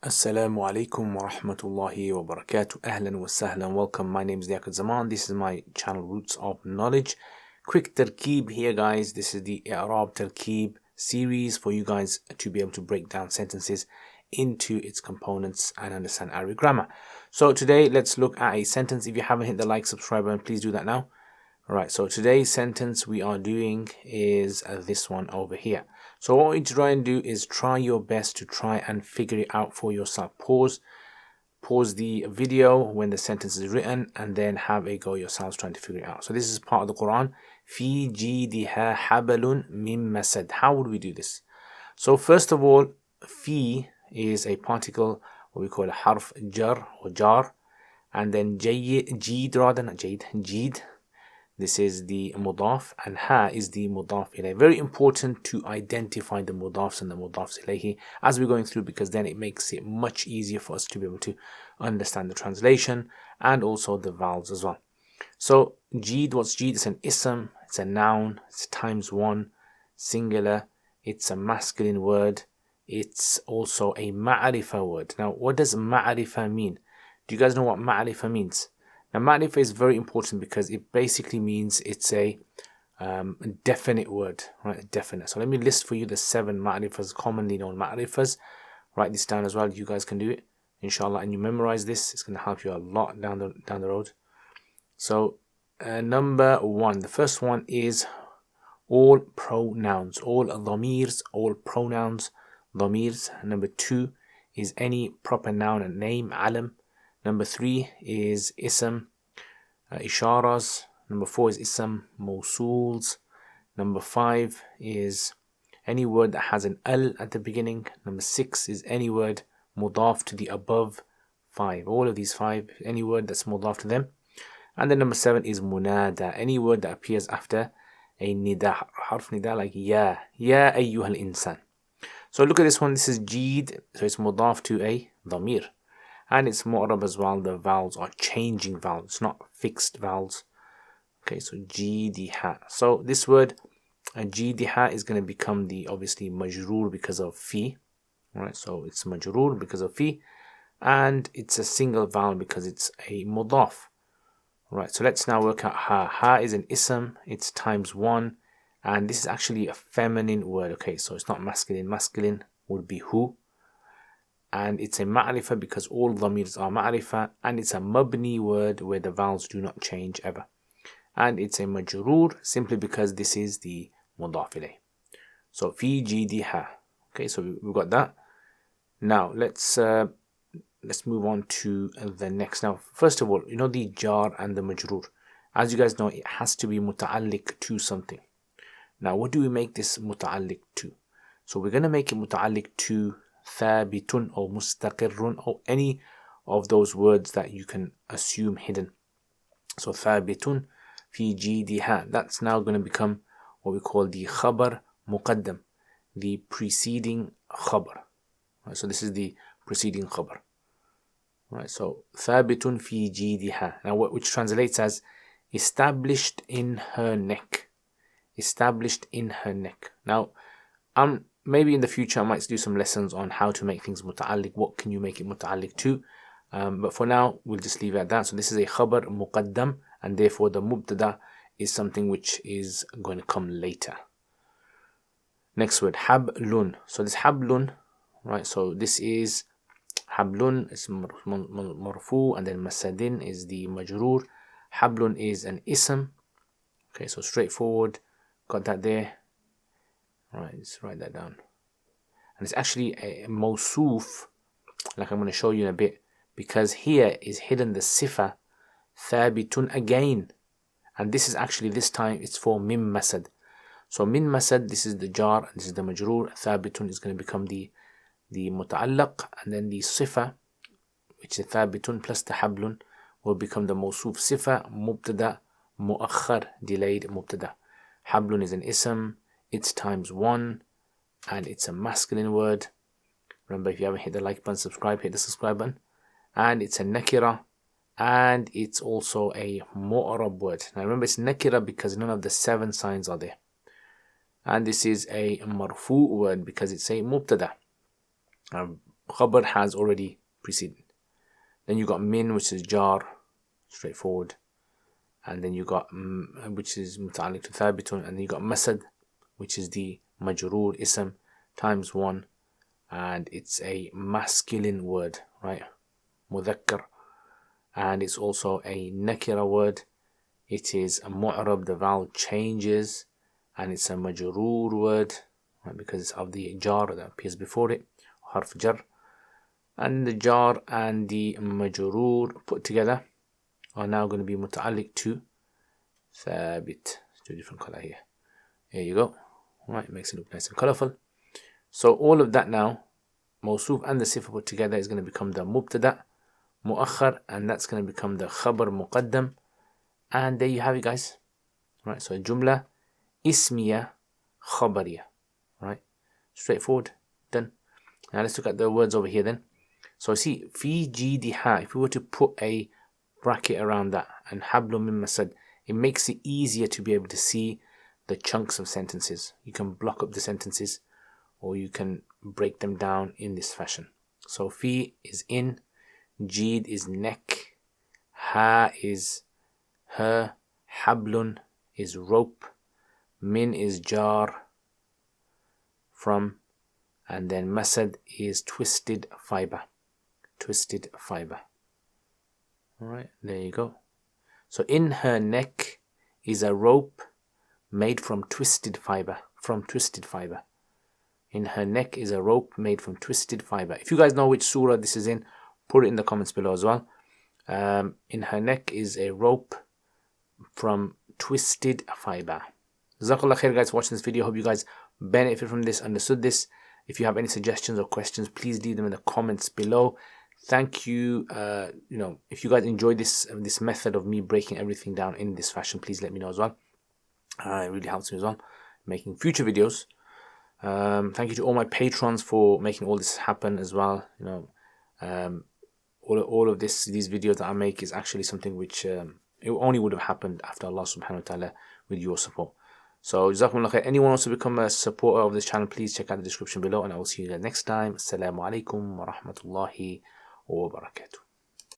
Assalamu alaikum wa rahmatullahi wa barakatuh. Ahlan wa sahlan. Welcome. My name is Liaquat. This is my channel Roots of Knowledge. Quick Tarkeeb here, guys. This is the Arab Tarkeeb series for you guys to be able to break down sentences into its components and understand Arabic grammar. So today, let's look at a sentence. If you haven't hit the like, subscribe button, please do that now. Alright, so today's sentence we are doing is this one over here. So what we try and do is try your best to try and figure it out for yourself. Pause the video when the sentence is written and then have a go yourselves trying to figure it out. So this is part of the Quran. في جيدها حبل من مسد. How would we do this? So first of all, fi is a particle, what we call a harf jar or jar, and then jeed rather, not jade, jeed. This is the mudaf, and ha is the mudaf ilayh. Very important to identify the mudafs and the mudafs ilayhi as we're going through, because then it makes it much easier for us to be able to understand the translation and also the vowels as well. So jeed, what's jeed? It's an ism, it's a noun, it's times one, singular, it's a masculine word, it's also a ma'rifah word. Now what does ma'rifah mean? Do you guys know what ma'rifah means? Now, ma'rifah is very important because it basically means it's a definite word, right? Definite. So let me list for you the 7 ma'rifahs, commonly known ma'rifahs. Write this down as well. You guys can do it, inshallah, and you memorize this. It's going to help you a lot down the road. So number 1, the first one is all pronouns, all dhamirs, all pronouns, dhamirs. Number 2 is any proper noun and name, alam. Number 3 is ism, isharas. Number 4 is ism, mawsuls. Number 5 is any word that has an al at the beginning. Number 6 is any word mudaf to the above 5. All of these 5, any word that's mudaf to them. And then number 7 is munada, any word that appears after a nida, harf nida, like ya ayyuhal insan. So look at this one. This is jeed, so it's mudaf to a dhamir. And it's mu'rab as well. The vowels are changing vowels, it's not fixed vowels. Okay, so jidiha. So this word jidiha is going to become the obviously majroor because of fi. Alright, so it's majroor because of fi, and it's a single vowel because it's a mudaf. Alright, so let's now work out ha. Ha is an ism, it's times 1, and this is actually a feminine word. Okay, so it's not masculine. Masculine would be hu. And it's a ma'rifah because all dhamirs are ma'rifah, and it's a mabni word where the vowels do not change ever. And it's a majroor simply because this is the mudaf ilayh. So fi jidiha. Okay, so we've got that. Now let's move on to the next. Now first of all, you know the jar and the majroor. As you guys know, it has to be muta'alliq to something. Now what do we make this muta'alliq to? So we're going to make it muta'alliq to thabitun or mustaqirrun, or any of those words that you can assume hidden. So thabitun fi jidiha, that's now going to become what we call the khabar muqaddam, the preceding khabar. Right, so this is the preceding khabar. Right, so thabitun fi jidiha, now which translates as established in her neck. Established in her neck. Now maybe in the future I might do some lessons on how to make things muta'alliq. What can you make it muta'alliq to? But for now, we'll just leave it at that. So this is a khabar muqaddam, and therefore the mubtada is something which is going to come later. Next word, hablun. So this hablun, right? So this is hablun, it's marfu, and then masadin is the majroor. Hablun is an ism. Okay, so straightforward. Got that there. Right, let's write that down. And it's actually a mawsoof, like I'm going to show you in a bit, because here is hidden the sifa thabitun again, and this is actually, this time it's for min masad. So min masad, this is the jar and this is the majroor. Thabitun is going to become the muta'allaq, and then the sifa, which is thabitun plus the hablun, will become the mawsoof sifa mubtada muakhar, delayed mubtada. Hablun is an ism, it's times 1, and it's a masculine word. Remember, if you haven't hit the like button, subscribe, hit the subscribe button. And it's a nakira, and it's also a mu'rab word. Now remember, it's nakira because none of the 7 signs are there. And this is a marfu word because it's a mubtada. khabar has already preceded. Then you got min, which is jar, straightforward. And then you got which is muta'alliq to thabitun, and then you got masad, which is the majroor ism times 1, and it's a masculine word, right? Mudhakkar. And it's also a nakira word. It is a mu'rab, the vowel changes, and it's a majroor word, right, because of the jar that appears before it, harf jar. And the jar and the majroor put together are now going to be muta'alliq to thabit. Let's do a different color here. Here you go. Right, it makes it look nice and colorful. So all of that now, mawsoof and the sifa put together, is going to become the mubtada muakhar, and that's going to become the khabar muqaddam. And there you have it, guys. Right, so Jumla Ismiyyah Khabariyah. Right, straightforward, done. Now let's look at the words over here then. So see, fi jidiha, if we were to put a bracket around that, and hablum min masad, it makes it easier to be able to see the chunks of sentences. You can block up the sentences, or you can break them down in this fashion. So fi is in, jid is neck, ha is her, hablun is rope, min is jar, from, and then masad is twisted fiber. Twisted fiber. Alright, there you go. So in her neck is a rope made from twisted fiber. From twisted fiber. In her neck is a rope made from twisted fiber. If you guys know which surah this is in, put it in the comments below as well. In her neck is a rope from twisted fiber. Jazakallah khair, guys, for watching this video. Hope you guys benefit from this, understood this. If you have any suggestions or questions, please leave them in the comments below. Thank you. If you guys enjoyed this method of me breaking everything down in this fashion, please let me know as well. It really helps me as well making future videos. Thank you to all my patrons for making all this happen as well. All of these videos that I make is actually something which it only would have happened after Allah subhanahu wa ta'ala with your support. So jazakumullah khair. Anyone wants to become a supporter of this channel, please check out the description below, and I will see you guys next time. Assalamu alaikum wa rahmatullahi wa barakatuh.